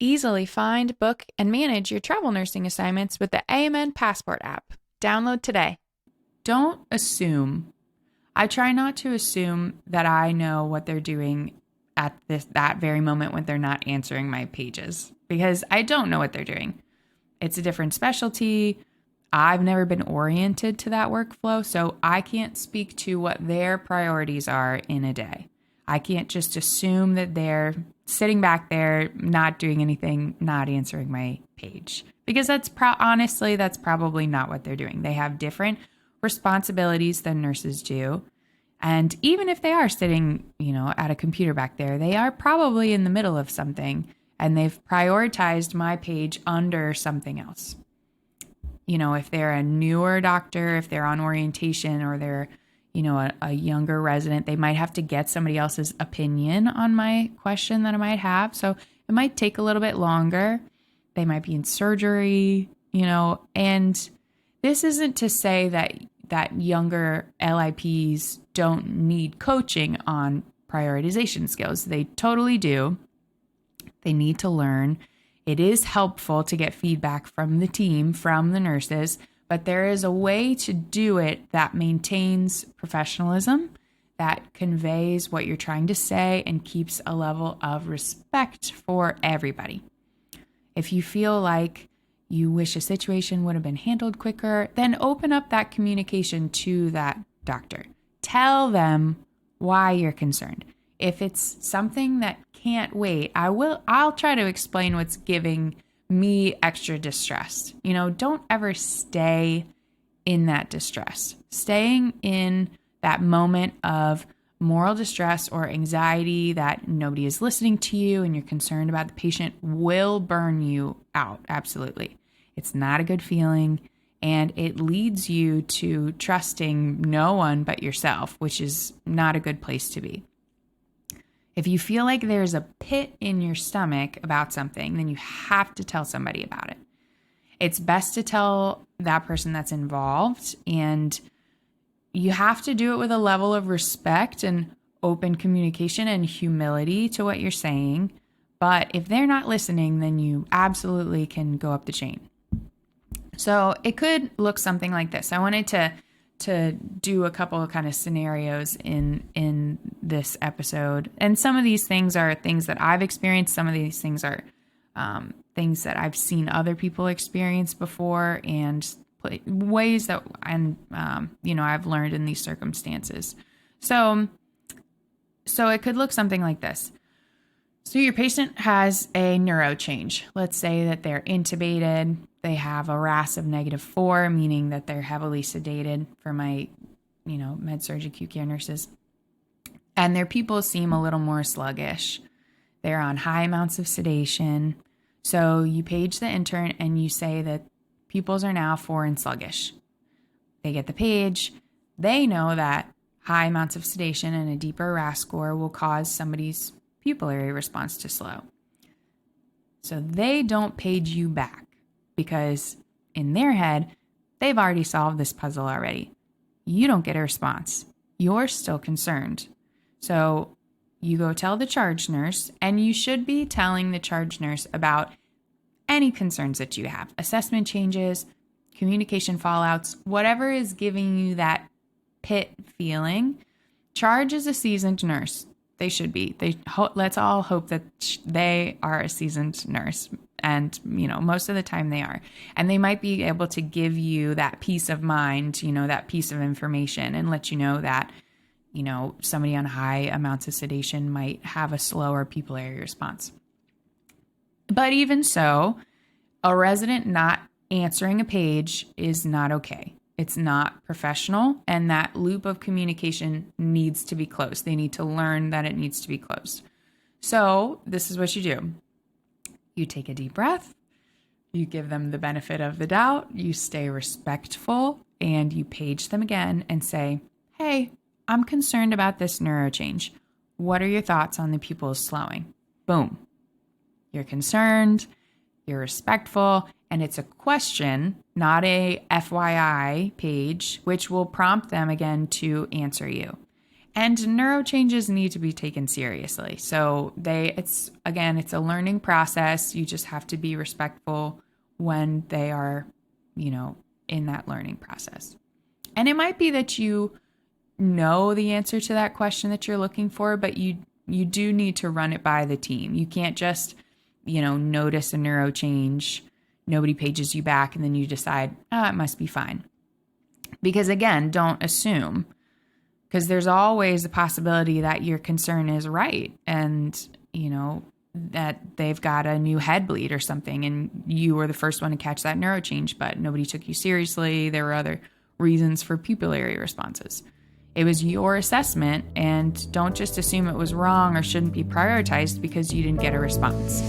Easily find, book, and manage your travel nursing assignments with the AMN Passport app. Download today. Don't assume. I try not to assume that I know what they're doing at that very moment when they're not answering my pages, because I don't know what they're doing. It's a different specialty. I've never been oriented to that workflow, so I can't speak to what their priorities are in a day. I can't just assume that they're sitting back there, not doing anything, not answering my page, because honestly, that's probably not what they're doing. They have different responsibilities than nurses do. And even if they are sitting, at a computer back there, they are probably in the middle of something and they've prioritized my page under something else. If they're a newer doctor, if they're on orientation, or they're, a younger resident, they might have to get somebody else's opinion on my question that I might have. So it might take a little bit longer. They might be in surgery, and this isn't to say that younger LIPs don't need coaching on prioritization skills. They totally do. They need to learn. It is helpful to get feedback from the team, from the nurses, but there is a way to do it that maintains professionalism, that conveys what you're trying to say, and keeps a level of respect for everybody. If you feel like you wish a situation would have been handled quicker, then open up that communication to that doctor. Tell them why you're concerned. If it's something that can't wait, I'll try to explain what's giving me extra distress. Don't ever stay in that distress. Staying in that moment of moral distress or anxiety that nobody is listening to you and you're concerned about the patient will burn you out. Absolutely. It's not a good feeling, and it leads you to trusting no one but yourself, which is not a good place to be. If you feel like there's a pit in your stomach about something, then you have to tell somebody about it. It's best to tell that person that's involved, and you have to do it with a level of respect and open communication and humility to what you're saying. But if they're not listening, then you absolutely can go up the chain. So it could look something like this. I wanted to do a couple of kind of scenarios in this episode. And some of these things are things that I've experienced. Some of these things are things that I've seen other people experience before, and ways that I've learned in these circumstances. So it could look something like this. So your patient has a neuro change. Let's say that they're intubated. They have a RASS of -4, meaning that they're heavily sedated for my, med-surg acute care nurses. And their pupils seem a little more sluggish. They're on high amounts of sedation. So you page the intern and you say that pupils are now 4 and sluggish. They get the page. They know that high amounts of sedation and a deeper RASS score will cause somebody's pupillary response to slow. So they don't page you back, because in their head, they've already solved this puzzle already. You don't get a response. You're still concerned. So you go tell the charge nurse, and you should be telling the charge nurse about any concerns that you have, assessment changes, communication fallouts, whatever is giving you that pit feeling. Charge is a seasoned nurse. They should be. Let's all hope that they are a seasoned nurse. And, most of the time they are. And they might be able to give you that peace of mind, that piece of information, and let you know that, somebody on high amounts of sedation might have a slower pupillary response. But even so, a resident not answering a page is not okay. It's not professional, and that loop of communication needs to be closed. They need to learn that it needs to be closed. So this is what you do. You take a deep breath, you give them the benefit of the doubt, you stay respectful, and you page them again and say, hey, I'm concerned about this neuro change. What are your thoughts on the pupils slowing? Boom. You're concerned, you're respectful, and it's a question, not a FYI page, which will prompt them again to answer you. And neuro changes need to be taken seriously. So it's a learning process. You just have to be respectful when they are, in that learning process. And it might be that you know the answer to that question that you're looking for, but you do need to run it by the team. You can't just, notice a neuro change, nobody pages you back, and then you decide, it must be fine. Because again, don't assume, because there's always a possibility that your concern is right and, that they've got a new head bleed or something and you were the first one to catch that neuro change, but nobody took you seriously. There were other reasons for pupillary responses. It was your assessment, and don't just assume it was wrong or shouldn't be prioritized because you didn't get a response.